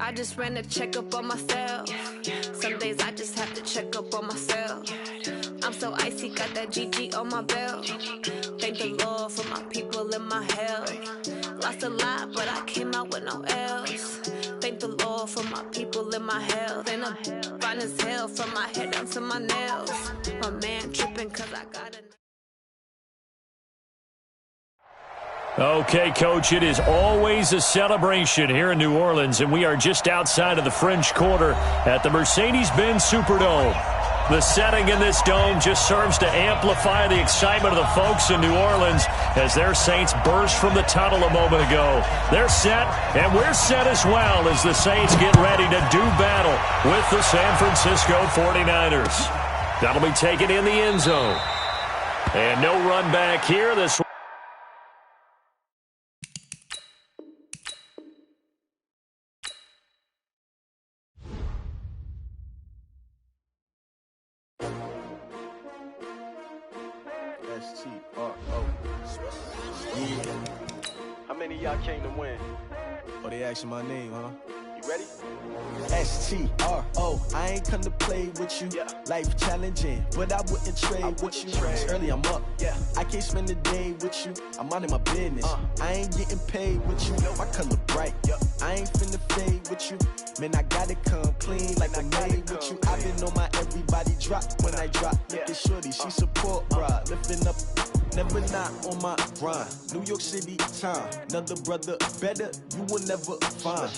I just ran a checkup on myself. Some days I just have to check up on myself. I'm so icy, got that GG on my belt. Thank the Lord for my people in my health. Lost a lot, but I came out with no L's. Thank the Lord for my people in my health. And I'm fine as hell from my head down to my nails. My man tripping cause I got a... Okay, Coach, it is always a celebration here in New Orleans, and we are just outside of the French Quarter at the Mercedes-Benz Superdome. The setting in this dome just serves to amplify the excitement of the folks in New Orleans as their Saints burst from the tunnel a moment ago. They're set, and we're set as well as the Saints get ready to do battle with the San Francisco 49ers. That'll be taken in the end zone. And no run back here. This How many of y'all came to win? Oh, they asking my name, huh? You ready? S-T-R-O, I ain't come to play with you. Yeah. Life challenging, but I wouldn't trade with you. It's early, I'm up. Yeah. I can't spend the day with you. I'm minding my business. I ain't getting paid with you. My color bright. Yep. I ain't finna fade with you. Man, I gotta come clean like I'm made with you. I've been on my everybody drop when I drop. Look at shorty, she support, bruh. Lifting up. Never not on my grind. New York City time. Another brother better, you will never find.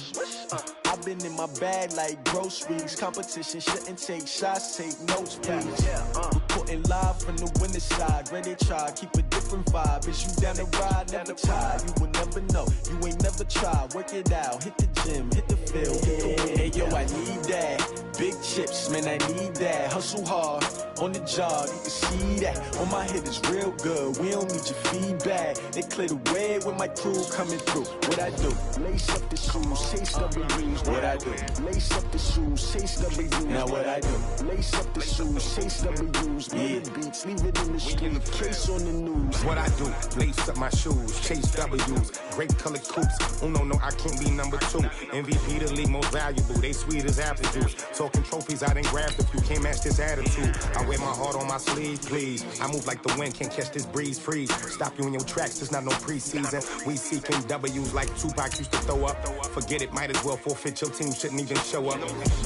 I've been in my bag like groceries. Competition shouldn't take shots, take notes, please. Reporting live from the winning side. Ready to try, keep a different vibe. Is you down the ride, never tired. You will never know, you ain't never tried. Work it out, hit the gym, hit the field, hit the win. Hey yo, I need that. Big chips, man, I need that. Hustle hard, on the job, you can see that. On my head is real good, we don't need your feedback. They clear the way with my crew coming through. What I do? Lace up the shoes, chase W's. What I do? Lace up the shoes, chase W's. Now what I do? Lace up the shoes, chase W's. Yeah. Beats, leave it in the street, case on the news. What I do? Lace up my shoes, chase W's. Great colored coops. Oh no, I can't be number 2. MVP the league most valuable. They sweet as apple juice. Talking trophies, I didn't grab the few. Can't match this attitude. I wear my heart on my sleeve, please. I move like the wind, can't catch this breeze, freeze. Stop you in your tracks, there's not no preseason. We seeking W's like Tupac used to throw up. Forget it, might as well forfeit. Your team shouldn't even show up.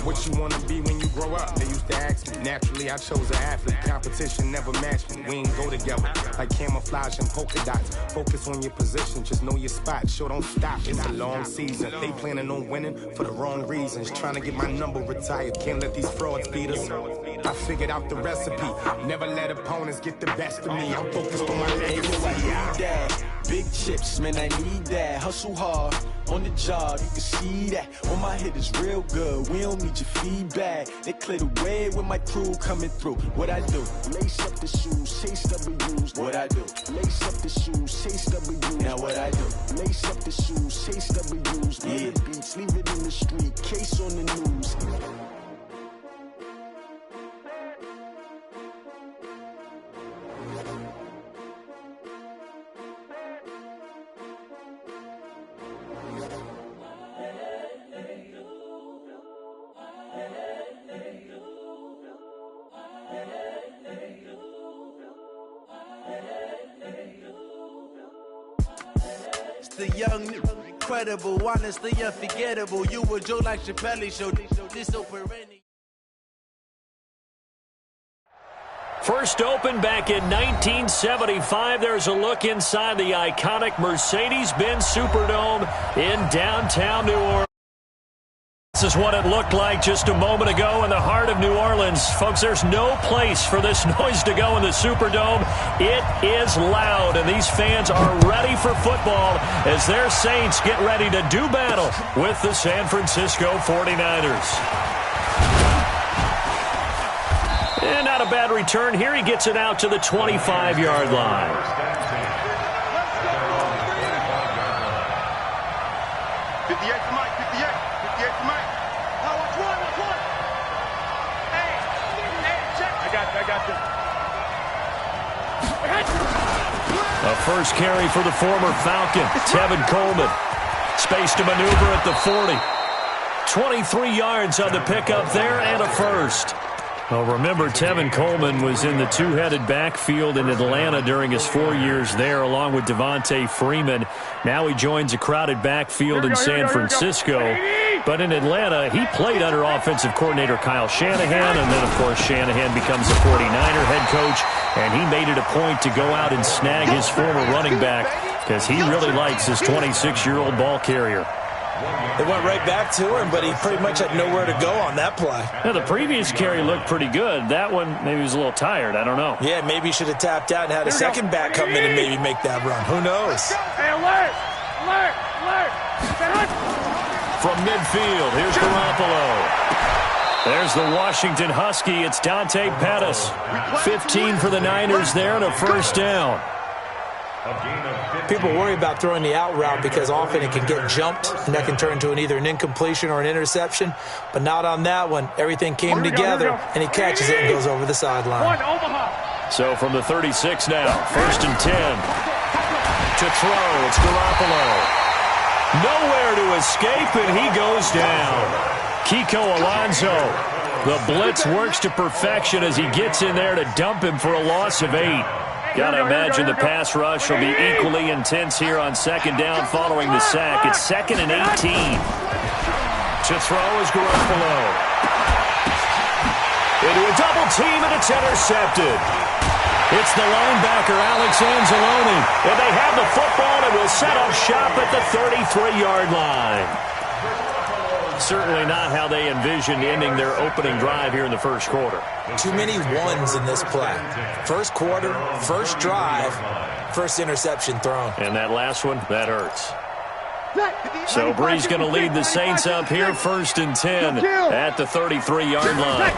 What you wanna be when you grow up? They used to ask me. Naturally, I chose an athlete. Competition never matched me. We ain't go together like camouflage and polka dots. Focus on your position, just know your spot. Sure, don't stop. It's a long season. They planning on winning for the wrong reasons. Trying to get my number retired. Can't let these frauds beat us. I figured out the recipe. Never let opponents get the best of me. I'm focused on my legacy. I need that. Big chips, man, I need that. Hustle hard, on the job, you can see that. On my head is real good, we don't need your feedback. They clear the way with my crew coming through. What I do? Lace up the shoes, chase W's. What I do? Lace up the shoes, chase W's. Now what I do? Lace up the shoes, chase W's. Yeah. Beats, leave it in the street, case on the news. The young, incredible, honestly unforgettable. You were Joe like Chappelle show. This open any. first opened back in 1975. There's a look inside the iconic Mercedes-Benz Superdome in downtown New Orleans. This is what it looked like just a moment ago in the heart of New Orleans. Folks, there's no place for this noise to go in the Superdome. It is loud, and these fans are ready for football as their Saints get ready to do battle with the San Francisco 49ers. And not a bad return here. He gets it out to the 25-yard line. 58 to Mike, 58 to Mike. Oh, watch one. Hey, check. I got this. A first carry for the former Falcon, Tevin Coleman. Space to maneuver at the 40. 23 yards on the pickup there and a first. Well, remember, Tevin Coleman was in the two-headed backfield in Atlanta during his 4 years there, along with Devontae Freeman. Now he joins a crowded backfield in San Francisco. But in Atlanta, he played under offensive coordinator Kyle Shanahan, and then, of course, Shanahan becomes a 49er head coach, and he made it a point to go out and snag his former running back because he really likes his 26-year-old ball carrier. They went right back to him, but he pretty much had nowhere to go on that play. Now, the previous carry looked pretty good. That one, maybe he was a little tired. I don't know. Yeah, maybe he should have tapped out and had a second back come in and maybe make that run. Who knows? Hey, alert! Alert! Alert! From midfield, here's Garoppolo. There's the Washington Husky. It's Dante Pettis. 15 for the Niners there and a first down. People worry about throwing the out route because often it can get jumped, and that can turn into either an incompletion or an interception. But not on that one. Everything came together, and he catches it and goes over the sideline. So from the 36 now, 1st and 10. To throw, it's Garoppolo. Nowhere to escape, and he goes down. Kiko Alonso. The blitz works to perfection as he gets in there to dump him for a loss of 8. Got to imagine the pass rush will be equally intense here on second down following the sack. It's 2nd and 18. To throw is Garoppolo. Into a double team, and it's intercepted. It's the linebacker, Alex Anzalone. And they have the football and will set up shop at the 33-yard line. Certainly not how they envisioned ending their opening drive here in the first quarter. Too many ones in this play. First quarter, first drive, first interception thrown. And that last one, that hurts. So Brees going to lead the Saints up here, 1st and 10 at the 33-yard line.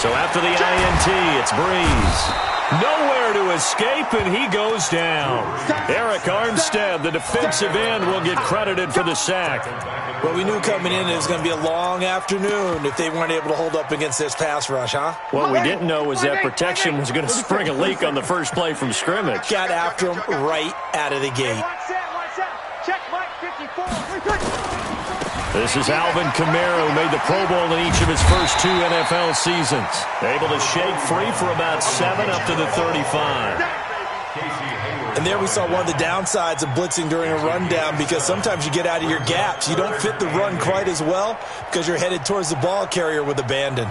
So after the INT, it's Brees. Nowhere to escape, and he goes down. Eric Armstead, the defensive end, will get credited for the sack. Well, we knew coming in it was going to be a long afternoon if they weren't able to hold up against this pass rush, huh? What we didn't know was that protection was going to spring a leak on the first play from scrimmage. Got after him right out of the gate. Check Mike 54. This is Alvin Kamara, who made the Pro Bowl in each of his first 2 NFL seasons. Able to shake free for about 7 up to the 35. And there we saw one of the downsides of blitzing during a rundown because sometimes you get out of your gaps. You don't fit the run quite as well because you're headed towards the ball carrier with abandon.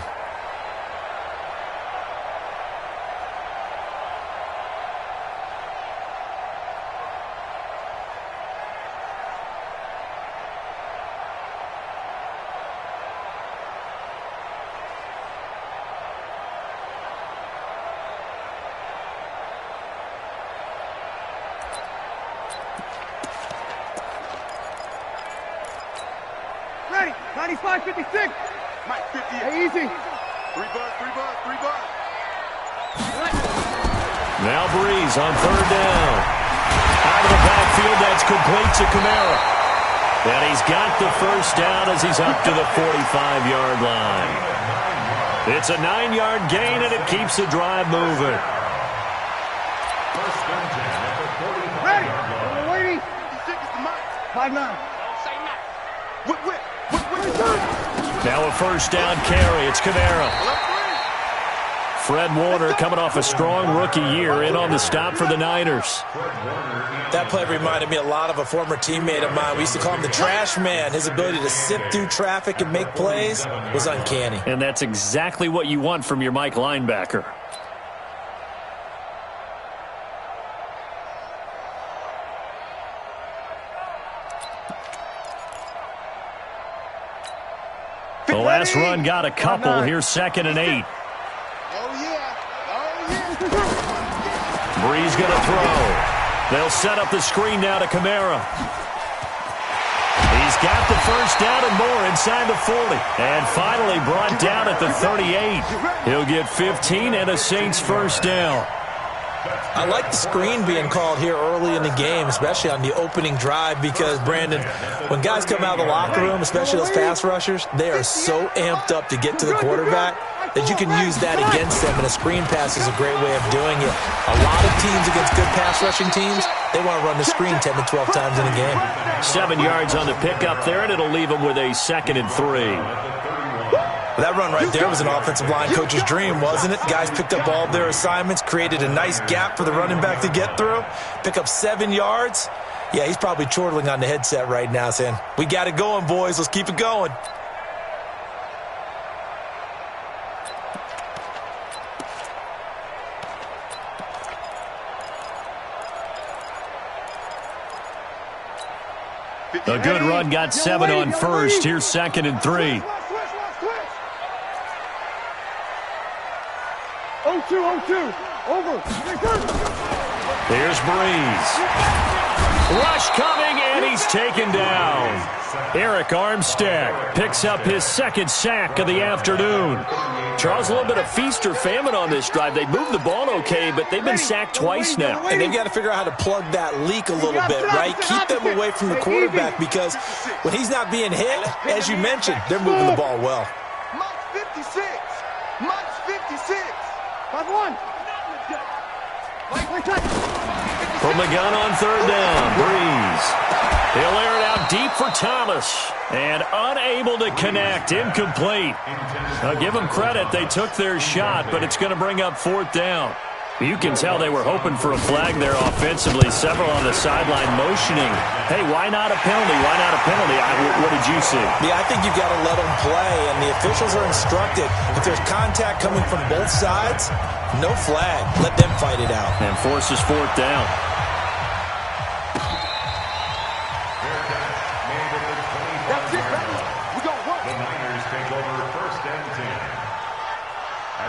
Ready, 95, 56. Mike 50. Hey, easy. 3 bucks. Now Brees on 3rd down. Out of the backfield, that's complete to Kamara. And he's got the first down as he's up to the 45-yard line. It's a 9-yard gain, and it keeps the drive moving. Ready. Waiting. 5-9. Now a first down carry. It's Kamara. Fred Warner coming off a strong rookie year in on the stop for the Niners. That play reminded me a lot of a former teammate of mine. We used to call him the trash man. His ability to sift through traffic and make plays was uncanny. And that's exactly what you want from your Mike linebacker. The last run got a couple. Here's 2nd and 8. Brees going to throw. They'll set up the screen now to Kamara. He's got the first down and more inside the 40. And finally brought down at the 38. He'll get 15 and a Saints first down. I like the screen being called here early in the game, especially on the opening drive, because, Brandon, when guys come out of the locker room, especially those pass rushers, they are so amped up to get to the quarterback. that you can use that against them, and a screen pass is a great way of doing it. A lot of teams against good pass rushing teams, they want to run the screen 10 to 12 times in a game. 7 yards on the pickup there, and it'll leave them with a 2nd and 3. That run right there was an offensive line coach's dream, wasn't it? Guys picked up all of their assignments, created a nice gap for the running back to get through, pick up 7 yards. Yeah, he's probably chortling on the headset right now saying, we got it going, boys. Let's keep it going. A good run got 7 on first. Here's 2nd and 3. 0-2, over. Here's Breeze. Rush coming, and he's taken down. Eric Armstead picks up his 2nd sack of the afternoon. Charles, a little bit of feast or famine on this drive. They moved the ball okay, but they've been sacked twice now. And they've got to figure out how to plug that leak a little bit, right? Keep them away from the quarterback, because when he's not being hit, as you mentioned, they're moving the ball well. Mike's 56. Mike's 56. 5-1. From the gun on 3rd down, Breeze. He'll air it out deep for Thomas. And unable to connect, incomplete. Now give them credit, they took their shot, but it's going to bring up 4th down. You can tell they were hoping for a flag there offensively. Several on the sideline motioning. Hey, why not a penalty? Why not a penalty? What did you see? Yeah, I think you've got to let them play, and the officials are instructed. If there's contact coming from both sides, no flag. Let them fight it out. And forces 4th down. That's it, baby. We're going to work. The Niners take over 1st and 10.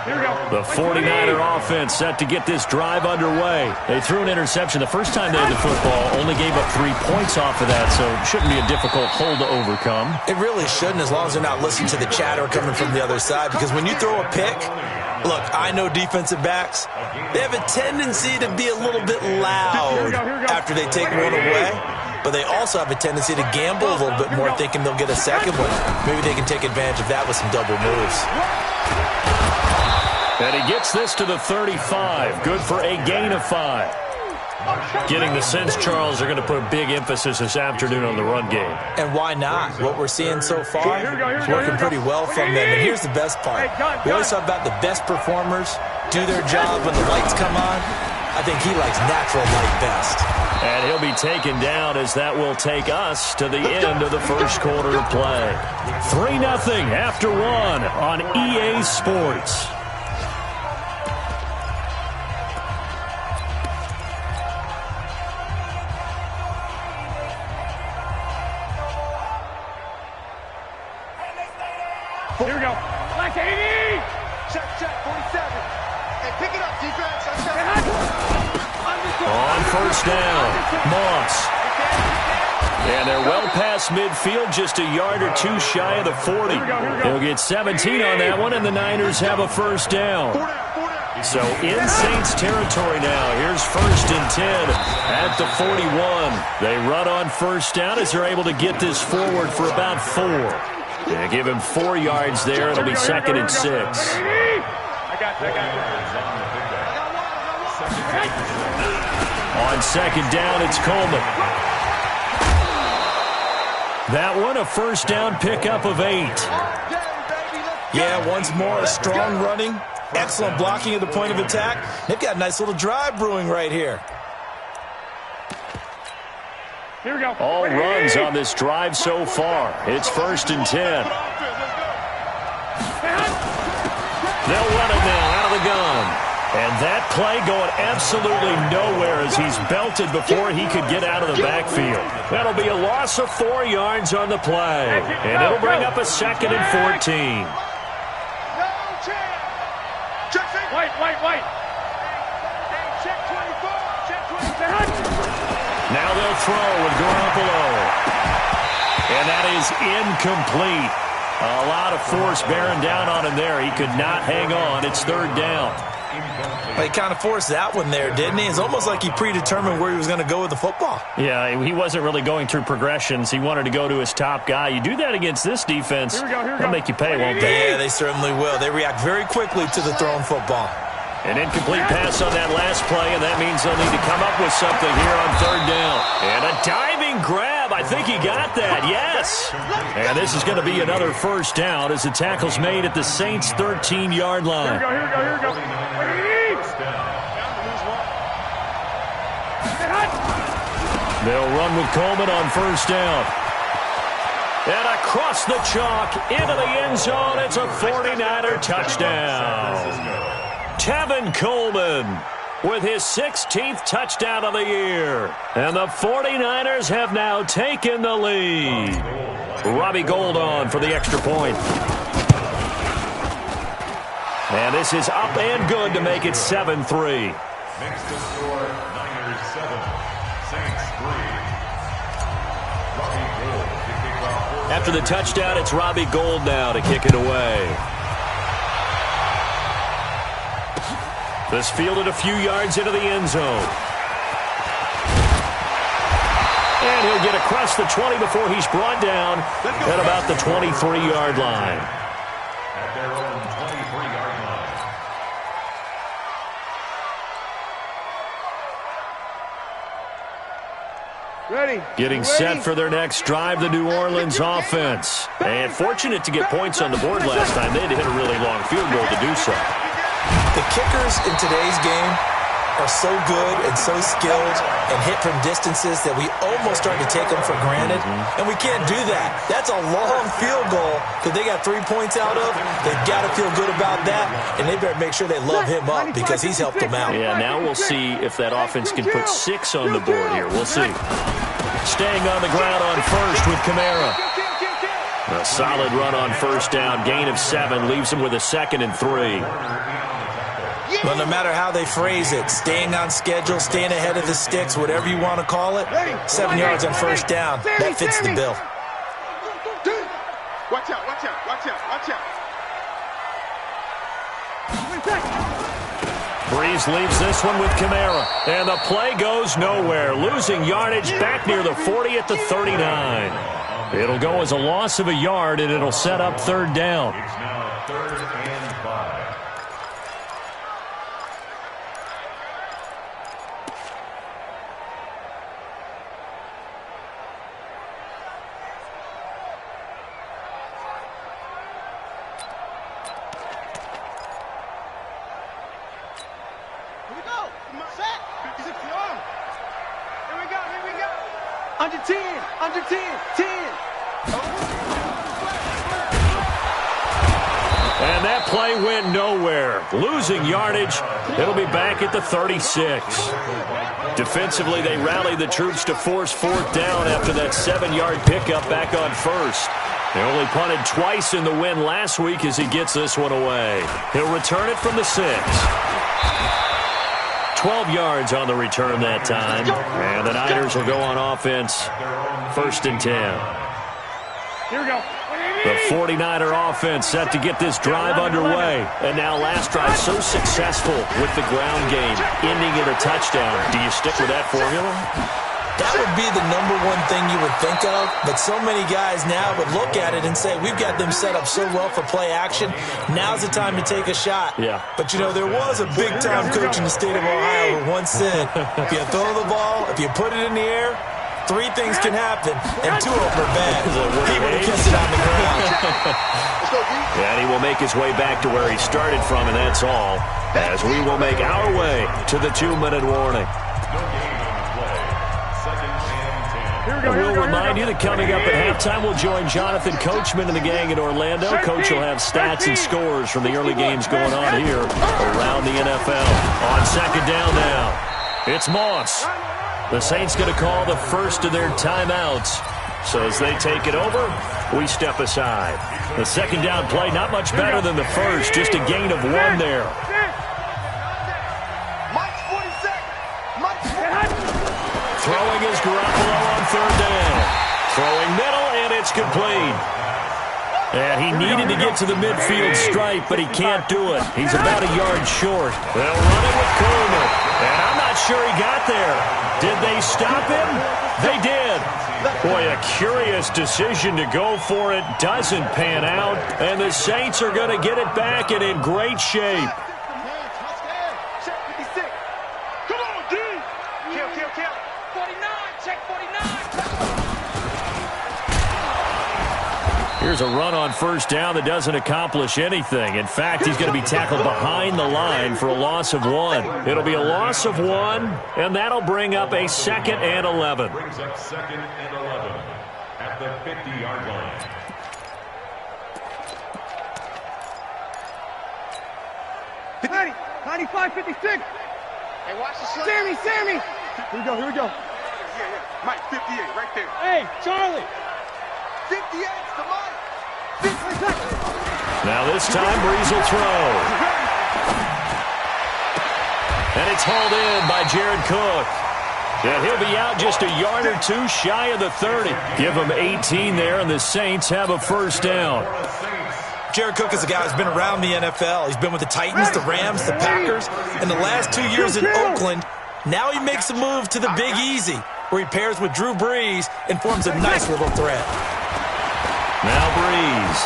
Here we go. The 49er offense set to get this drive underway. They threw an interception the first time they had the football, only gave up 3 points off of that, so it shouldn't be a difficult hole to overcome. It really shouldn't, as long as they're not listening to the chatter coming from the other side, because when you throw a pick, look, I know defensive backs, they have a tendency to be a little bit loud after they take one away, but they also have a tendency to gamble a little bit more, thinking they'll get a second one. Maybe they can take advantage of that with some double moves. And he gets this to the 35. Good for a gain of 5. Getting the sense, Charles, they're going to put a big emphasis this afternoon on the run game. And why not? What we're seeing so far is working pretty well from them. And here's the best part. We always talk about the best performers do their job when the lights come on. I think he likes natural light best. And he'll be taken down, as that will take us to the end of the first quarter of play. 3-0 after 1 on EA Sports. Here we go. Black 80. Check, 47. Hey, pick it up, defense. On 1st down, Moss. And they're well past midfield, just a yard or 2 shy of the 40. They'll get 17 on that one, and the Niners have a 1st down. So in Saints territory now. Here's 1st and 10 at the 41. They run on 1st down as they're able to get this forward for about 4. They give him 4 yards there. It'll be 2nd and 6. I got On 2nd down, it's Coleman. That one, a 1st down pickup of 8. Yeah, once more, strong running, excellent blocking at the point of attack. They've got a nice little drive brewing right here. Here we go. All runs on this drive so far. It's 1st and 10. They'll run it now out of the gun. And that play going absolutely nowhere as he's belted before he could get out of the backfield. That'll be a loss of 4 yards on the play. And it'll bring up a 2nd and 14. White. Check 24. Check 24. Now they'll throw with Garoppolo. And that is incomplete. A lot of force bearing down on him there. He could not hang on. It's 3rd down. He kind of forced that one there, didn't he? It's almost like he predetermined where he was going to go with the football. Yeah, he wasn't really going through progressions. He wanted to go to his top guy. You do that against this defense, they'll make you pay, won't they? Yeah, they certainly will. They react very quickly to the thrown football. An incomplete pass on that last play, and that means they'll need to come up with something here on third down. And a diving grab. I think he got that, yes. And this is going to be another first down as the tackle's made at the Saints' 13-yard line. Here we go. They'll run with Coleman on first down. And across the chalk into the end zone, it's a 49er touchdown. Tevin Coleman with his 16th touchdown of the year. And the 49ers have now taken the lead. Robbie Gould on for the extra point. And this is up and good to make it 7-3. Next to score, Niners 7, Saints 3. Robbie Gould to kick off. After the touchdown, it's Robbie Gould now to kick it away. This fielded a few yards into the end zone. And he'll get across the 20 before he's brought down at about the 23-yard line. At their own 23-yard line. Ready. Getting set for their next drive, the New Orleans offense. And fortunate to get points on the board last time. They had to hit a really long field goal to do so. The kickers in today's game are so good and so skilled and hit from distances that we almost start to take them for granted. And we can't do that. That's a long field goal that they got 3 points out of. They've got to feel good about that, and they better make sure they love him up because he's helped them out. Yeah, now we'll see if that offense can put 6 on the board here. We'll see. Staying on the ground on first with Kamara. A solid run on first down. Gain of 7 leaves him with a 2nd and 3. But no matter how they phrase it, staying on schedule, staying ahead of the sticks, whatever you want to call it, 7 yards on first down, that fits the bill. Watch out, watch out, watch out, watch out. Breeze leaves this one with Kamara. And the play goes nowhere. Losing yardage back near the 40 at the 39. It'll go as a loss of a yard, and it'll set up third down. It's now 3rd and 5. Under 10, 10. And that play went nowhere. Losing yardage, it'll be back at the 36. Defensively, they rallied the troops to force fourth down after that 7-yard pickup back on first. They only punted twice in the win last week as he gets this one away. He'll return it from the 6. 12 yards on the return that time. And the Niners will go on offense. 1st and 10. Here we go. The 49er offense set to get this drive underway. And now last drive so successful with the ground game, ending in a touchdown. Do you stick with that formula? That would be the number one thing you would think of, but so many guys now would look at it and say, we've got them set up so well for play action, now's the time to take a shot. Yeah. But, you know, there was a big-time coach in the state of Ohio who once said, if you throw the ball, if you put it in the air, 3 things can happen, and 2 of them are bad. He would have kissed it on the ground. And he will make his way back to where he started from, and that's all, as we will make our way to the 2-minute warning. We'll remind you that coming up at halftime, we'll join Jonathan Coachman and the gang in Orlando. Coach will have stats and scores from the early games going on here around the NFL. On second down now, it's Moss. The Saints going to call the first of their timeouts. So as they take it over, we step aside. The second down play, not much better than the first, just a gain of 1 there. Throwing is Garoppolo on third down. Throwing middle, and it's complete. And he needed to get to the midfield stripe, but he can't do it. He's about a yard short. They'll run it with Coleman. And I'm not sure he got there. Did they stop him? They did. Boy, a curious decision to go for it. Doesn't pan out. And the Saints are going to get it back and in great shape. Here's a run on first down that doesn't accomplish anything. In fact, he's going to be tackled behind the line for a loss of 1. It'll be a loss of 1, and that'll bring up a 2nd and 11. Brings up 2nd and 11 at the 50-yard line. Hey, 95, 56. Hey, watch the slide. Sammy. Here we go. Yeah. Mike, 58, right there. Hey, Charlie. 58 to Mike. Now this time, Breeze will throw. And it's hauled in by Jared Cook. And he'll be out just a yard or two shy of the 30. Give him 18 there, and the Saints have a first down. Jared Cook is a guy who's been around the NFL. He's been with the Titans, the Rams, the Packers, and the last 2 years in Oakland. Now he makes a move to the Big Easy, where he pairs with Drew Brees and forms a nice little threat. Now Breeze.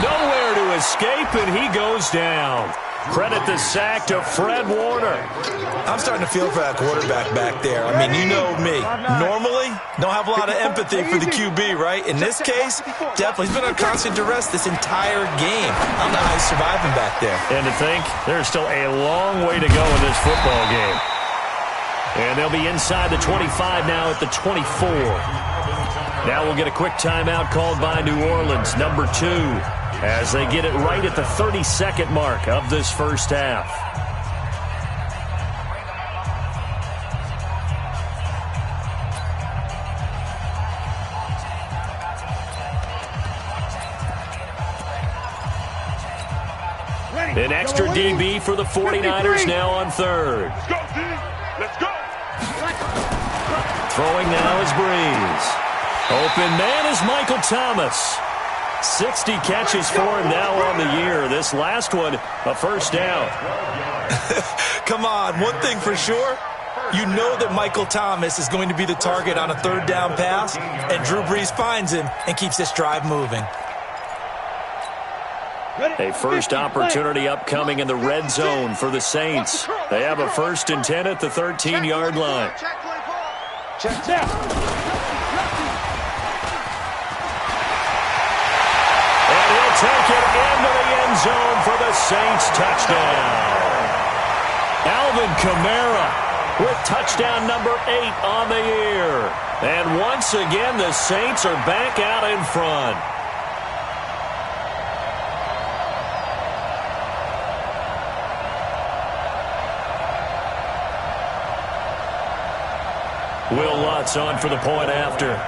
Nowhere to escape, and he goes down. Credit the sack to Fred Warner. I'm starting to feel for that quarterback back there. I mean, you know me. Normally, don't have a lot of empathy for the QB, right? In this case, definitely. He's been under constant duress this entire game. I don't know how he's surviving back there. And to think, there's still a long way to go in this football game. And they'll be inside the 25 now at the 24. Now we'll get a quick timeout called by New Orleans, number 2, as they get it right at the 30-second mark of this first half. An extra DB for the 49ers now on third. Let's go, D. Let's go. Throwing now is Breeze. Open man is Michael Thomas. 60 catches for him now on the year. This last one, a first down. Come on, one thing for sure. You know that Michael Thomas is going to be the target on a third down pass, and Drew Brees finds him and keeps this drive moving. A first opportunity upcoming in the red zone for the Saints. They have a 1st and 10 at the 13-yard line. Check down. Take it into the end zone for the Saints touchdown. Alvin Kamara with touchdown number 8 on the year. And once again, the Saints are back out in front. Will Lutz on for the point after.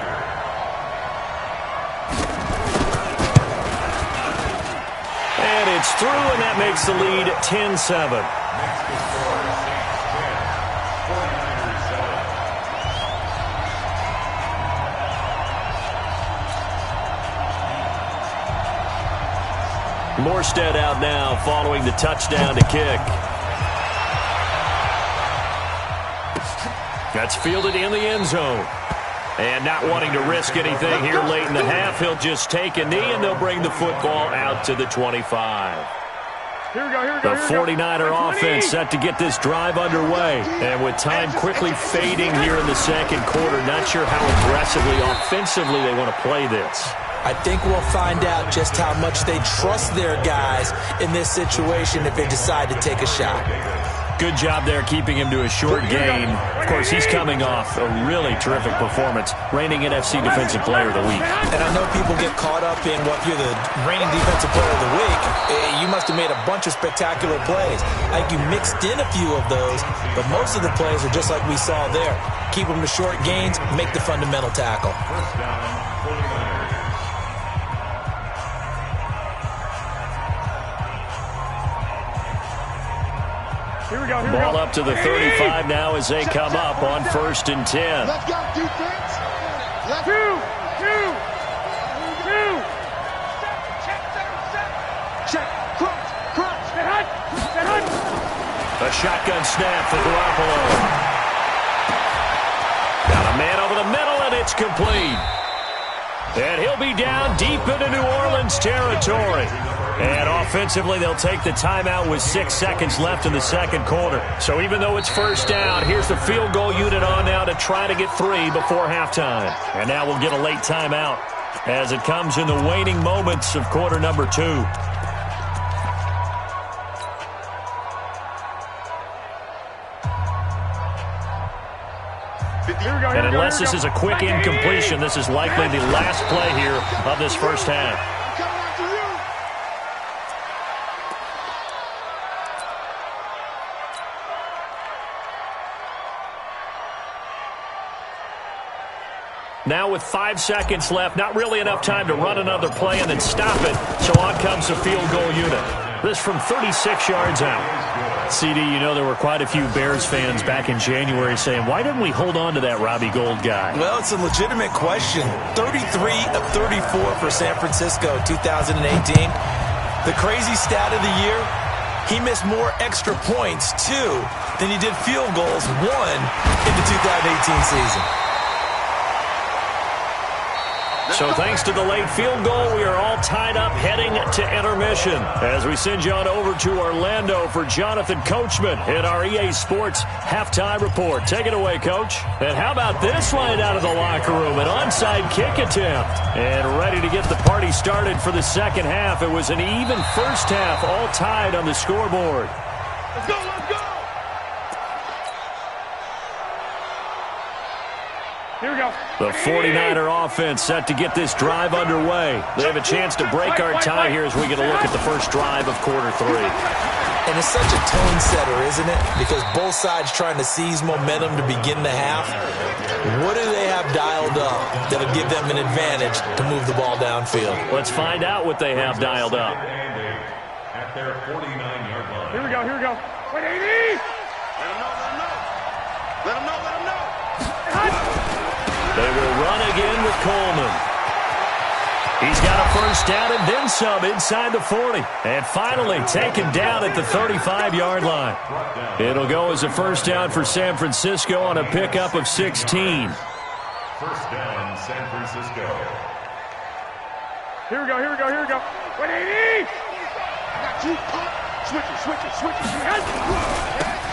And it's through, and that makes the lead 10-7. Morstead out now following the touchdown to kick. That's fielded in the end zone. And not wanting to risk anything here late in the half, he'll just take a knee, and they'll bring the football out to the 25. Here we go. The 49er offense set to get this drive underway. And with time quickly fading here in the second quarter, not sure how aggressively, offensively they want to play this. I think we'll find out just how much they trust their guys in this situation if they decide to take a shot. Good job there keeping him to a short gain. Of course, he's coming off a really terrific performance, reigning NFC Defensive Player of the Week. And I know people get caught up in what you're the reigning Defensive Player of the Week. You must have made a bunch of spectacular plays. I think you mixed in a few of those, but most of the plays are just like we saw there. Keep them to short gains, make the fundamental tackle. First down, 49ers. Ball up to the 35 now as they come up on 1st and 10. Let's go, defense. Let's A shotgun snap for Garoppolo. Got a man over the middle, and it's complete. And he'll be down deep into New Orleans territory. And offensively, they'll take the timeout with 6 seconds left in the second quarter. So even though it's first down, here's the field goal unit on now to try to get 3 before halftime. And now we'll get a late timeout as it comes in the waning moments of quarter number 2. And unless this is a quick incompletion, this is likely the last play here of this first half. Now with 5 seconds left, not really enough time to run another play and then stop it. So on comes the field goal unit. This from 36 yards out. CD, you know there were quite a few Bears fans back in January saying, why didn't we hold on to that Robbie Gould guy? Well, it's a legitimate question. 33 of 34 for San Francisco 2018. The crazy stat of the year, he missed more extra points, 2, than he did field goals, 1, in the 2018 season. So thanks to the late field goal, we are all tied up heading to intermission as we send you on over to Orlando for Jonathan Coachman in our EA Sports halftime report. Take it away, Coach. And how about this line out of the locker room? An onside kick attempt. And ready to get the party started for the second half. It was an even first half, all tied on the scoreboard. Let's go, let's go! Here we go. The 49er offense set to get this drive underway. They have a chance to break our tie here as we get a look at the first drive of quarter 3. And it's such a tone setter, isn't it? Because both sides trying to seize momentum to begin the half. What do they have dialed up that'll give them an advantage to move the ball downfield? Let's find out what they have dialed up. At their 49-yard line. Here we go, here we go. Wait, 80! Let him know, let him know. Let him know, let him know. They will run again with Coleman. He's got a first down and then some inside the 40. And finally taken down at the 35-yard line. It'll go as a first down for San Francisco on a pickup of 16. First down, San Francisco. Here we go, here we go, here we go. 180! Got you. Switch it.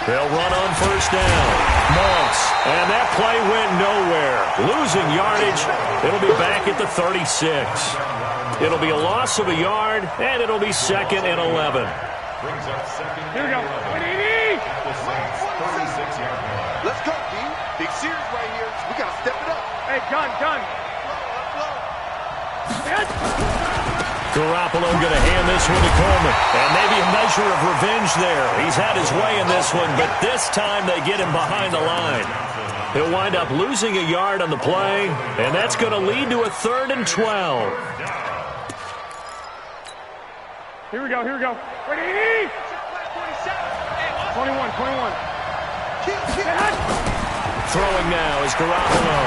They'll run on first down. Moss. And that play went nowhere. Losing yardage. It'll be back at the 36. It'll be a loss of a yard, and it'll be 2nd and 11. Brings up second. Here we go. 180! The Saints' 36-yard line. Let's go, D. Big series right here. We got to step it up. Hey, gun. Garoppolo going to hand this one to Coleman. And maybe a measure of revenge there. He's had his way in this one, but this time they get him behind the line. He'll wind up losing a yard on the play, and that's going to lead to a 3rd and 12. Here we go. 180! 21. Throwing now is Garoppolo.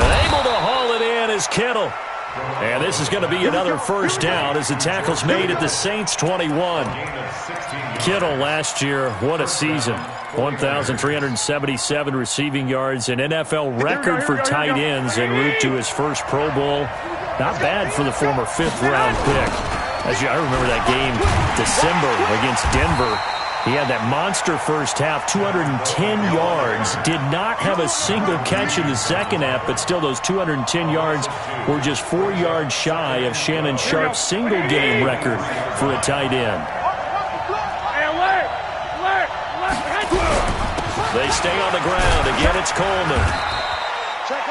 And able to haul it in is Kittle. And this is going to be another first down as the tackle's made at the Saints' 21. Kittle last year, what a season. 1,377 receiving yards, an NFL record for tight ends en route to his first Pro Bowl. Not bad for the former 5th-round pick. I remember that game, December, against Denver. He had that monster first half, 210 yards. Did not have a single catch in the second half, but still those 210 yards were just 4 yards shy of Shannon Sharp's single-game record for a tight end. They stay on the ground. Again, it's Coleman.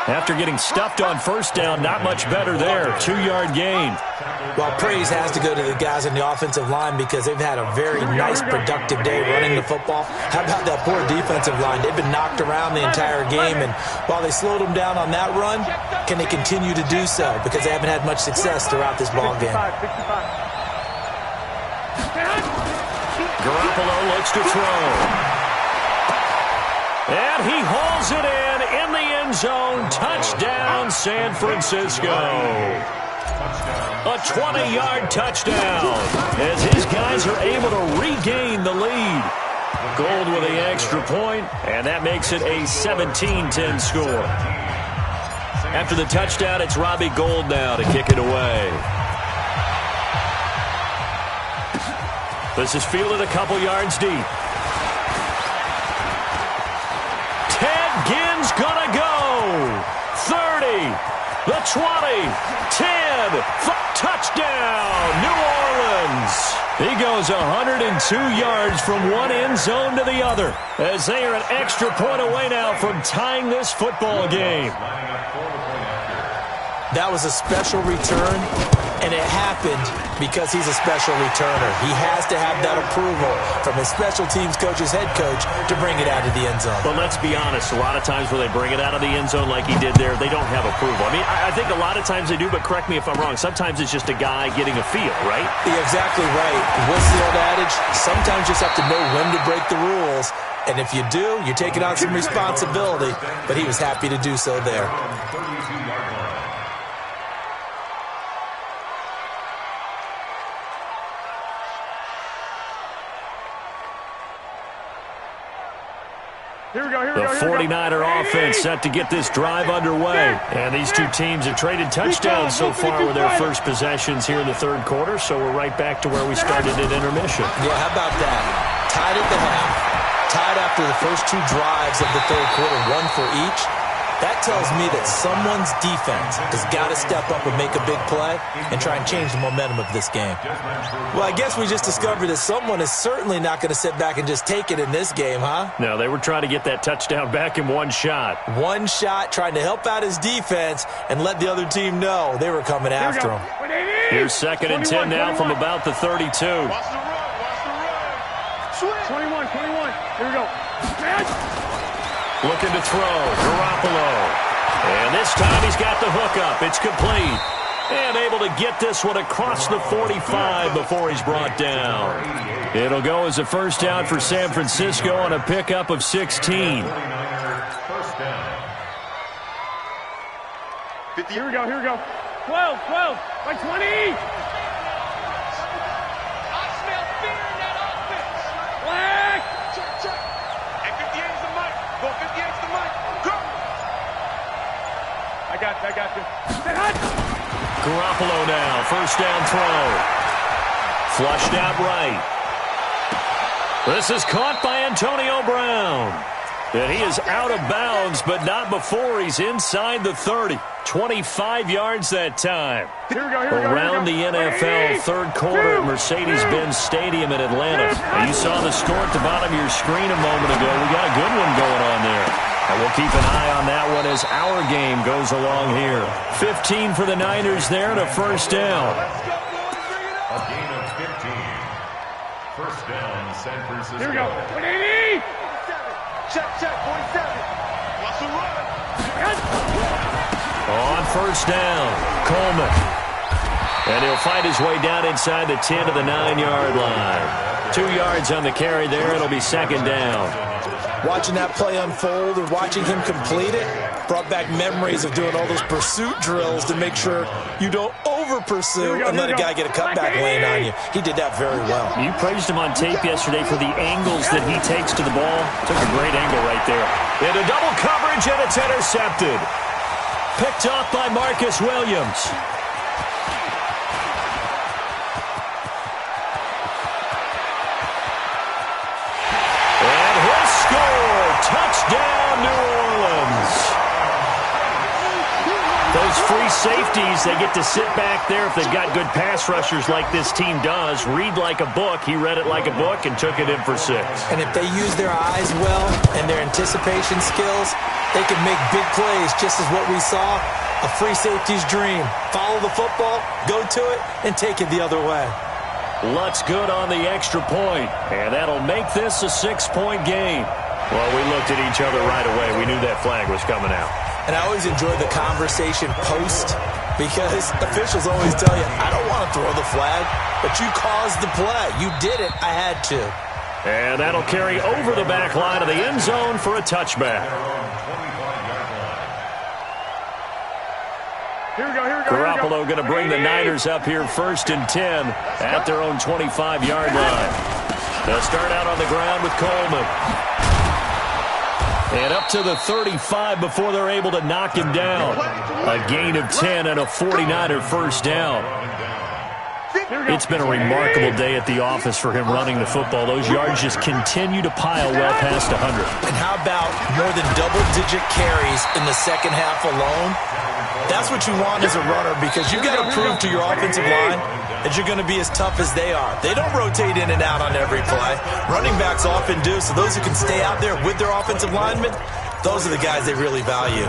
After getting stuffed on first down, not much better there. 2-yard gain. Well, praise has to go to the guys in the offensive line because they've had a very nice, productive day running the football. How about that poor defensive line? They've been knocked around the entire game, and while they slowed them down on that run, can they continue to do so? Because they haven't had much success throughout this ball game. Garoppolo looks to throw. And he hauls it in the end zone. Touchdown, San Francisco. A 20-yard touchdown as his guys are able to regain the lead. Gold with the extra point, and that makes it a 17-10 score. After the touchdown, it's Robbie Gould now to kick it away. This is fielded a couple yards deep. Ted Ginn's gonna go. 30, the 20, 10, touchdown, New Orleans. He goes 102 yards from one end zone to the other as they are an extra point away now from tying this football game. That was a special return, and it happened because he's a special returner. He has to have that approval from his special teams coach's head coach to bring it out of the end zone. But let's be honest, a lot of times when they bring it out of the end zone like he did there, they don't have approval. I mean, I think a lot of times they do, but correct me if I'm wrong. Sometimes it's just a guy getting a feel, right? You're exactly right. What's the old adage? Sometimes you just have to know when to break the rules. And if you do, you're taking on some responsibility. But he was happy to do so there. The 49er offense set to get this drive underway. And these two teams have traded touchdowns so far with their first possessions here in the third quarter, so we're right back to where we started at intermission. Yeah, how about that? Tied at the half, tied after the first two drives of the third quarter, one for each. That tells me that someone's defense has got to step up and make a big play and try and change the momentum of this game. Well, I guess we just discovered that someone is certainly not going to sit back and just take it in this game, huh? No, they were trying to get that touchdown back in one shot. One shot, trying to help out his defense and let the other team know they were coming after him. Here's 2nd and 10 now from about the 32. Watch the run, watch the run. 21, here we go. Looking to throw, Garoppolo. And this time he's got the hook up. It's complete. And able to get this one across the 45 before he's brought down. It'll go as a first down for San Francisco on a pickup of 16. First down. 50, here we go. 12, by 20. I got you. Garoppolo now, first down throw. Flushed out right. This is caught by Antonio Brown. And he is out of bounds, but not before he's inside the 30. 25 yards that time. Around the NFL, third quarter at Mercedes-Benz Stadium in Atlanta. Now, you saw the score at the bottom of your screen a moment ago. We got a good one going on there. And we'll keep an eye on that one as our game goes along here. 15 for the Niners there and a first down. A gain of 15. First down, San Francisco. Here we go. 180. Check, 47. Watch the run. On first down, Coleman. And he'll fight his way down inside the 10 to the 9-yard line. 2 yards on the carry there. It'll be second down. Watching that play unfold and watching him complete it brought back memories of doing all those pursuit drills to make sure you don't over-pursue and let a guy get a cutback lane on you. He did that very well. You praised him on tape yesterday for the angles that he takes to the ball. Took a great angle right there. Into double coverage, and it's intercepted. Picked off by Marcus Williams. And he'll score. Touchdown, New Orleans. Those free safeties, they get to sit back there if they've got good pass rushers like this team does. Read like a book. He read it like a book and took it in for 6. And if they use their eyes well and their anticipation skills, they can make big plays, just as what we saw. A free safety's dream. Follow the football, go to it, and take it the other way. Lutz good on the extra point, and that'll make this a 6-point game. Well, we looked at each other right away. We knew that flag was coming out. And I always enjoy the conversation post because officials always tell you, I don't want to throw the flag, but you caused the play. You did it. I had to. And that'll carry over the back line of the end zone for a touchback. Here we go. Garoppolo going to bring the Niners up here 1st and 10 at their own 25-yard line. They'll start out on the ground with Coleman. And up to the 35 before they're able to knock him down. A gain of 10 and a 49er first down. It's been a remarkable day at the office for him running the football. Those yards just continue to pile well past 100. And how about more than double-digit carries in the second half alone? That's what you want as a runner, because you've got to prove to your offensive line that you're going to be as tough as they are. They don't rotate in and out on every play. Running backs often do, so those who can stay out there with their offensive linemen, those are the guys they really value.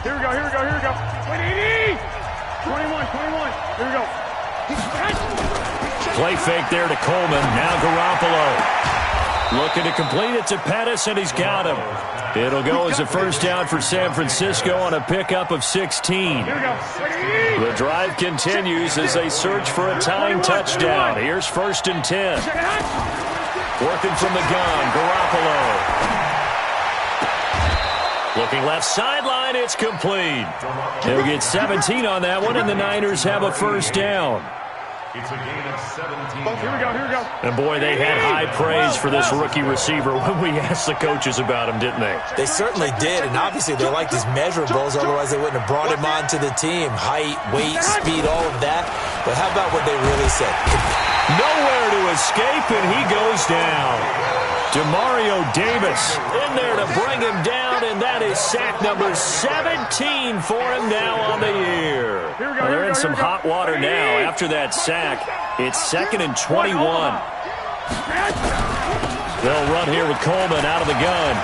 Here we go, here we go, here we go. 21, here we go. Play fake there to Coleman. Now Garoppolo. Looking to complete it to Pettis, and he's got him. It'll go as a first down for San Francisco on a pickup of 16. The drive continues as they search for a tying touchdown. Here's 1st and 10. Working from the gun, Garoppolo. Looking left sideline, it's complete. They'll get 17 on that one, and the Niners have a first down. It's a gain of 17. Here we go, here we go. And boy, they had high praise for this rookie receiver when we asked the coaches about him, didn't they? They certainly did, and obviously they liked his measurables, otherwise they wouldn't have brought him onto the team. Height, weight, speed, all of that. But how about what they really said? Nowhere to escape, and he goes down. Demario Davis in there to bring him down, and that is sack number 17 for him now on the year. They're in some hot water now. After that sack, it's 2nd and 21. They'll run here with Coleman out of the gun.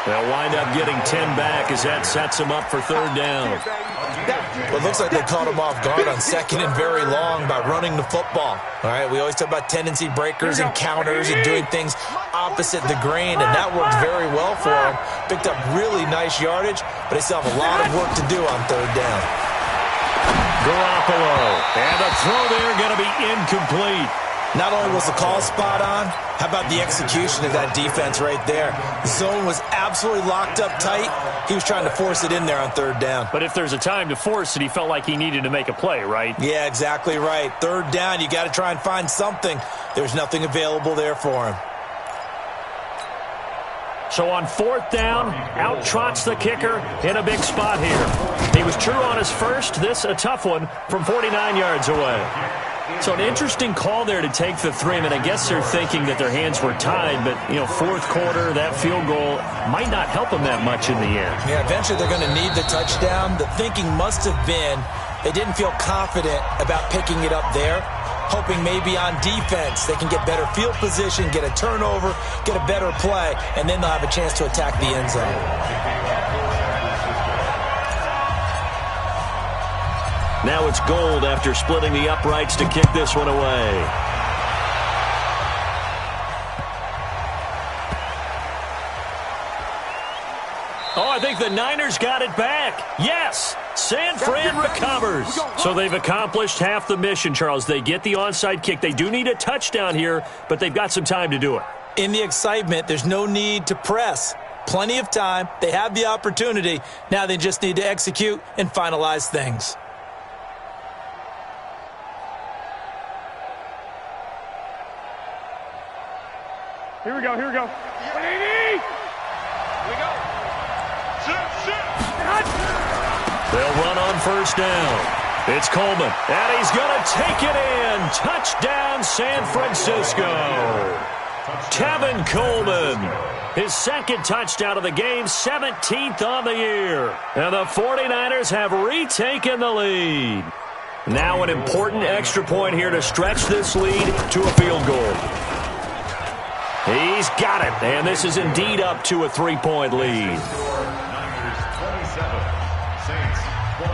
They'll wind up getting 10 back as that sets them up for 3rd down. Well, it looks like they caught him off guard on 2nd and very long by running the football. All right, we always talk about tendency breakers and counters and doing things opposite the grain, and that worked very well for him. Picked up really nice yardage, but they still have a lot of work to do on 3rd down. Garoppolo, and the throw there going to be incomplete. Not only was the call spot on, how about the execution of that defense right there? The zone was absolutely locked up tight. He was trying to force it in there on 3rd down. But if there's a time to force it, he felt like he needed to make a play, right? Yeah, exactly right. 3rd down, you got to try and find something. There's nothing available there for him. So on 4th down, out trots the kicker in a big spot here. He was true on his first. This a tough one from 49 yards away. So an interesting call there to take the 3. I mean, I guess they're thinking that their hands were tied, but, you know, 4th quarter, that field goal might not help them that much in the end. Yeah, eventually they're going to need the touchdown. The thinking must have been they didn't feel confident about picking it up there, hoping maybe on defense they can get better field position, get a turnover, get a better play, and then they'll have a chance to attack the end zone. Now it's Gold after splitting the uprights to kick this one away. Oh, I think the Niners got it back. Yes, San Fran recovers. So they've accomplished half the mission, Charles. They get the onside kick. They do need a touchdown here, but they've got some time to do it. In the excitement, there's no need to press. Plenty of time. They have the opportunity. Now they just need to execute and finalize things. Here we go, here we go. 180! Here we go. They'll run on 1st down. It's Coleman, and he's going to take it in. Touchdown, San Francisco. Tevin Coleman, his 2nd touchdown of the game, 17th on the year. And the 49ers have retaken the lead. Now an important extra point here to stretch this lead to a field goal. He's got it, and this is indeed up to a 3-point lead. Niners 27, Saints 24.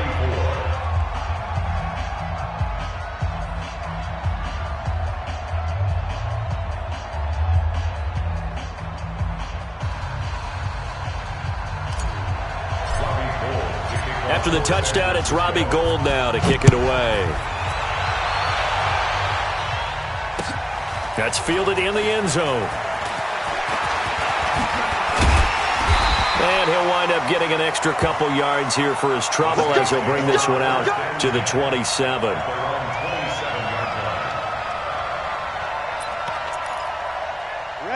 After the touchdown, it's Robbie Gould now to kick it away. That's fielded in the end zone. And he'll wind up getting an extra couple yards here for his trouble as he'll bring this one out to the 27.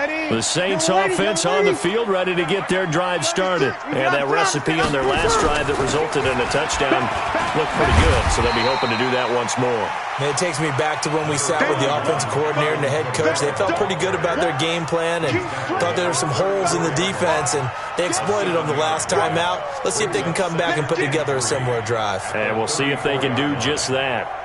The Saints offense on the field, ready to get their drive started. And that recipe on their last drive that resulted in a touchdown looked pretty good, so they'll be hoping to do that once more. And it takes me back to when we sat with the offensive coordinator and the head coach. They felt pretty good about their game plan and thought there were some holes in the defense, and they exploited them the last time out. Let's see if they can come back and put together a similar drive. And we'll see if they can do just that.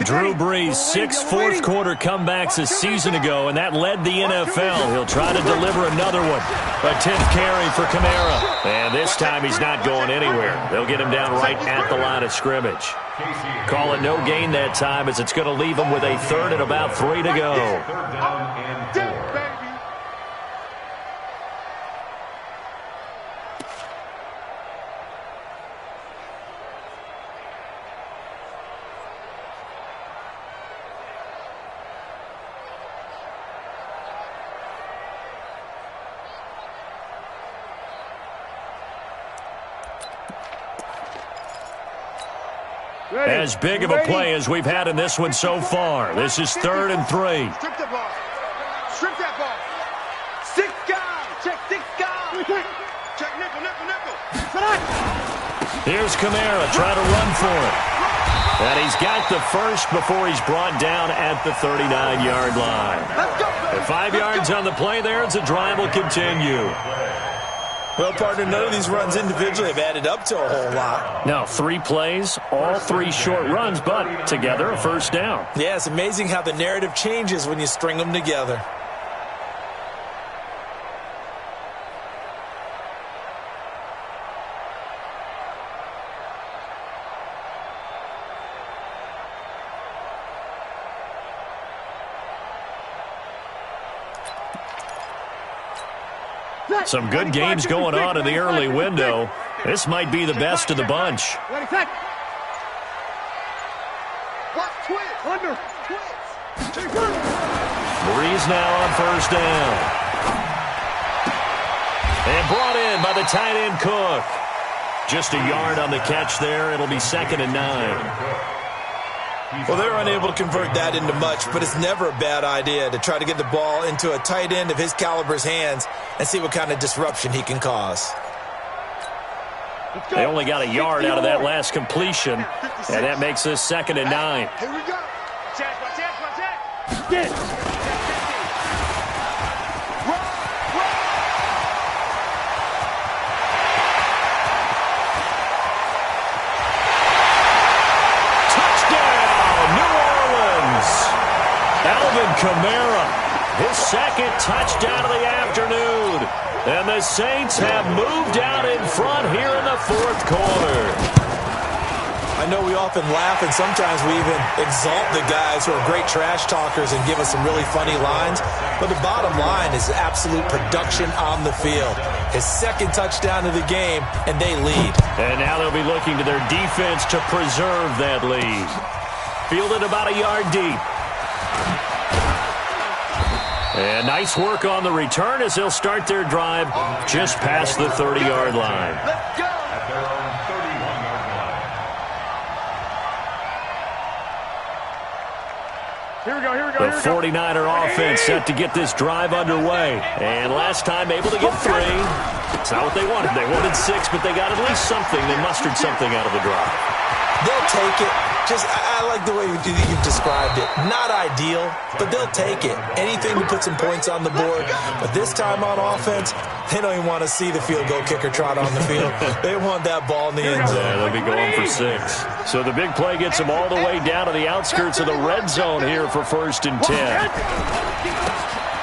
Drew Brees, 6 fourth-quarter comebacks a season ago, and that led the NFL. He'll try to deliver another one. A 10th carry for Kamara. And this time he's not going anywhere. They'll get him down right at the line of scrimmage. Call it no gain that time, as it's going to leave him with a third and about 3 to go. Third down and 4. As big of a play as we've had in this one so far. This is 3rd and 3. Strip that ball. Strip that ball. 6 guys. Check 6 guys. Check nickel, nickel, nickel. Here's Kamara trying to run for it. And he's got the first before he's brought down at the 39-yard line. And 5 yards on the play there as the drive will continue. Well, partner, none of these runs individually have added up to a whole lot. No, 3 plays, all 3 short runs, but together a first down. Yeah, it's amazing how the narrative changes when you string them together. Some good games going on in the early window. This might be the best of the bunch. Breeze now on first down. And brought in by the tight end Cook. Just a yard on the catch there. It'll be 2nd and 9. Well, they're unable to convert that into much, but it's never a bad idea to try to get the ball into a tight end of his caliber's hands and see what kind of disruption he can cause. They only got a yard out of that last completion, and that makes this 2nd and 9. Here we go. Get. Kamara, his 2nd touchdown of the afternoon. And the Saints have moved out in front here in the 4th quarter. I know we often laugh and sometimes we even exalt the guys who are great trash talkers and give us some really funny lines. But the bottom line is absolute production on the field. His 2nd touchdown of the game, and they lead. And now they'll be looking to their defense to preserve that lead. Fielded about a yard deep. And nice work on the return as they'll start their drive just past the 30-yard line. Let's go. At their own 31-yard line. Here we go, here we go, The 49er offense set to get this drive underway. And last time able to get 3. It's not what they wanted. They wanted 6, but they got at least something. They mustered something out of the drive. They'll take it. I like the way you've described it. Not ideal, but they'll take it. Anything to put some points on the board. But this time on offense, they don't even want to see the field goal kicker trot on the field. They want that ball in the end zone. Yeah, they'll be going for 6. So the big play gets them all the way down to the outskirts of the red zone here for 1st and 10.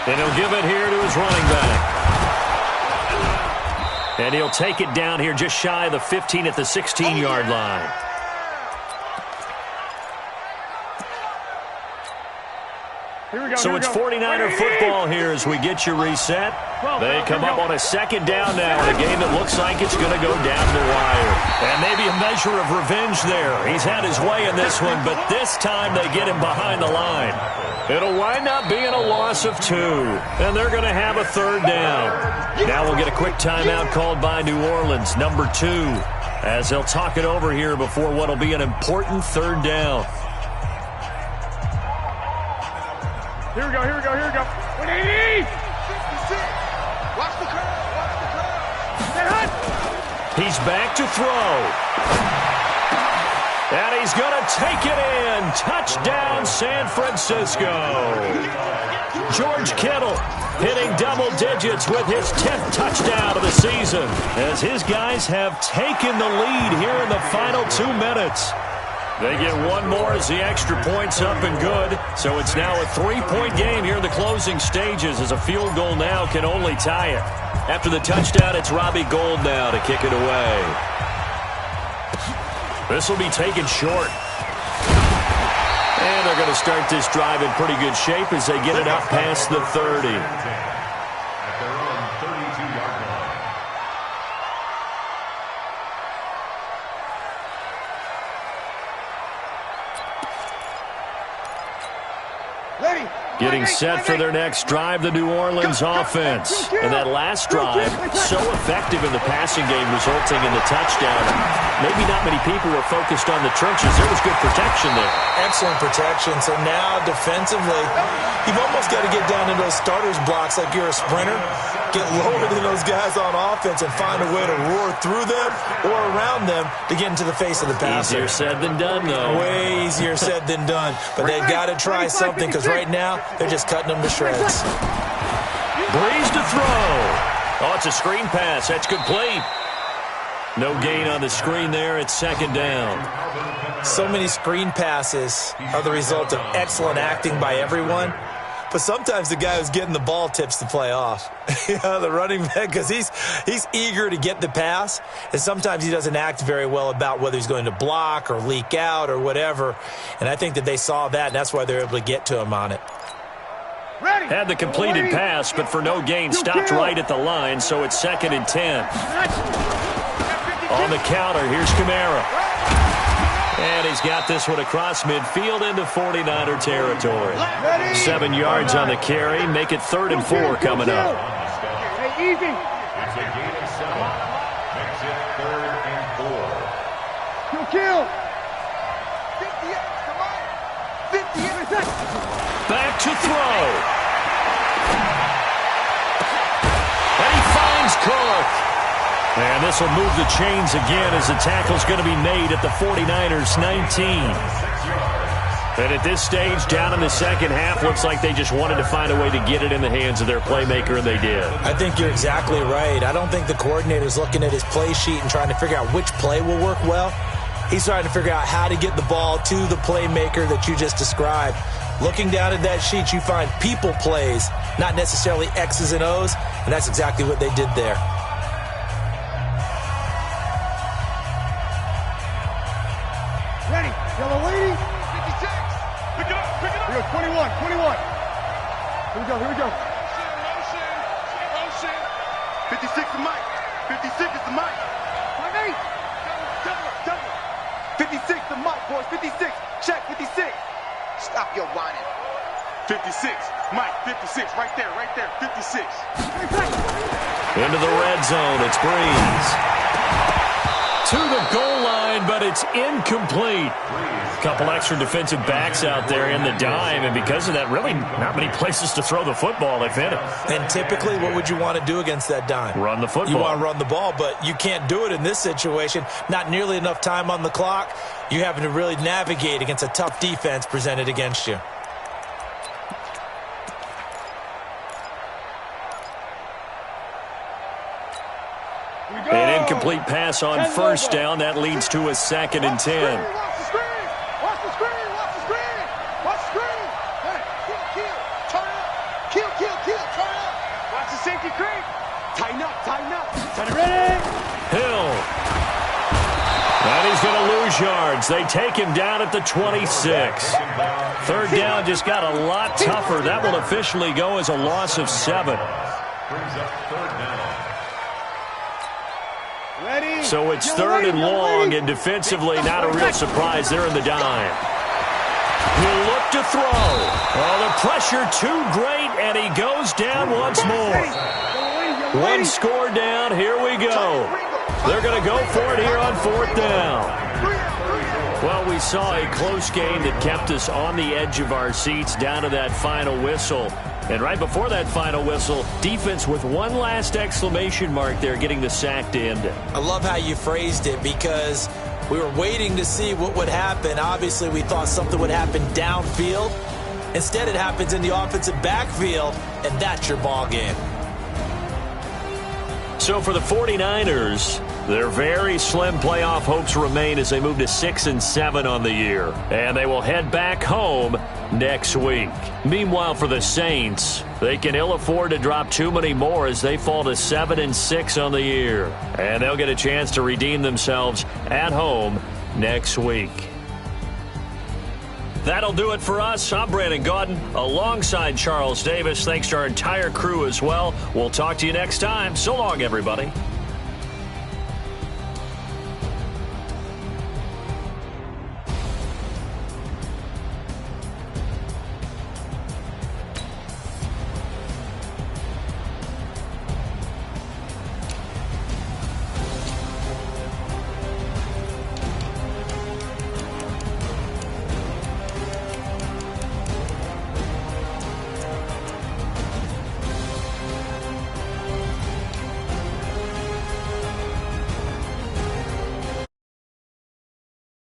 And he'll give it here to his running back. And he'll take it down here just shy of the 15 at the 16-yard line. So it's 49er football here as we get you reset. They come up on a second down now in a game that looks like it's going to go down the wire. And maybe a measure of revenge there. He's had his way in this one, but this time they get him behind the line. It'll wind up being a loss of 2, and they're going to have a third down. Now we'll get a quick timeout called by New Orleans, number 2, as they'll talk it over here before what will be an important third down. Here we go, here we go, here we go. 180! Watch the curve, watch the curve. He's back to throw. And he's going to take it in. Touchdown, San Francisco. George Kittle hitting double digits with his 10th touchdown of the season, as his guys have taken the lead here in the final 2 minutes. They get one more as the extra point's up and good. So it's now a 3-point game here in the closing stages, as a field goal now can only tie it. After the touchdown, it's Robbie Gould now to kick it away. This will be taken short. And they're going to start this drive in pretty good shape as they get it up past the 30. At their own 32-yard line. Getting set for their next drive, the New Orleans offense. And that last drive, so effective in the passing game, resulting in the touchdown. Maybe not many people were focused on the trenches. There was good protection there. Excellent protection. So now, defensively, you've almost got to get down into those starters blocks like you're a sprinter. Get lower than those guys on offense and find a way to roar through them or around them to get into the face of the passer. Easier said than done, though. Way easier said than done. But they've got to try something, because right now they're just cutting them to shreds. Breeze to throw. Oh, it's a screen pass. That's complete. No gain on the screen there. It's second down. So many screen passes are the result of excellent acting by everyone. But sometimes the guy who's getting the ball tips the play off. The running back, because he's eager to get the pass, and sometimes he doesn't act very well about whether he's going to block or leak out or whatever. And I think that they saw that, and that's why they're able to get to him on it. Had the completed pass, but for no gain, stopped right at the line, so it's 2nd and 10. On the counter, here's Kamara. And he's got this one across midfield into 49er territory. 7 yards on the carry. Make it 3rd and 4 coming up. Hey, easy. It's a gain of 7. Makes it 3rd and 4. Kill. 58, come on. 58. Back to throw. And he finds Cook. And this will move the chains again as the tackle's going to be made at the 49ers 19. And at this stage, down in the second half, looks like they just wanted to find a way to get it in the hands of their playmaker, and they did. I think you're exactly right. I don't think the coordinator's looking at his play sheet and trying to figure out which play will work well. He's trying to figure out how to get the ball to the playmaker that you just described. Looking down at that sheet, you find people plays, not necessarily X's and O's, and that's exactly what they did there. Ready, yellow lady. 56. Pick it up, pick it up. Here we go, 21. Here we go. Motion. 56 is Mike. 56 is the Mike. 28. Double. 56 the Mike, boys. 56. Check, 56. Stop your whining. 56. Mike, 56. Right there. 56. Into the red zone. It's Breeze. To the goal line, but it's incomplete. A couple extra defensive backs out there in the dime, and because of that, really not many places to throw the football, if any. And typically, what would you want to do against that dime? Run the football. You want to run the ball, but you can't do it in this situation. Not nearly enough time on the clock. You're having to really navigate against a tough defense presented against you. An incomplete pass on first down. That leads to a 2nd and 10. Watch the screen. Watch the screen. Kill. Turn it up. Kill. Hill. And he's going to lose yards. They take him down at the 26. Third down just got a lot tougher. That will officially go as a loss of 7. So it's third and long, and defensively not a real surprise. They're in the dime. He'll look to throw. Oh, the pressure too great, and he goes down once more. One score down. Here we go. They're going to go for it here on fourth down. Well, we saw a close game that kept us on the edge of our seats down to that final whistle. And right before that final whistle, defense with one last exclamation mark there, getting the sack to end it. I love how you phrased it, because we were waiting to see what would happen. Obviously, we thought something would happen downfield. Instead, it happens in the offensive backfield, and that's your ball game. So for the 49ers, their very slim playoff hopes remain as they move to 6-7 on the year. And they will head back home next week. Meanwhile, for the Saints, they can ill afford to drop too many more as they fall to 7-6 on the year. And they'll get a chance to redeem themselves at home next week. That'll do it for us. I'm Brandon Gaudin alongside Charles Davis. Thanks to our entire crew as well. We'll talk to you next time. So long, everybody.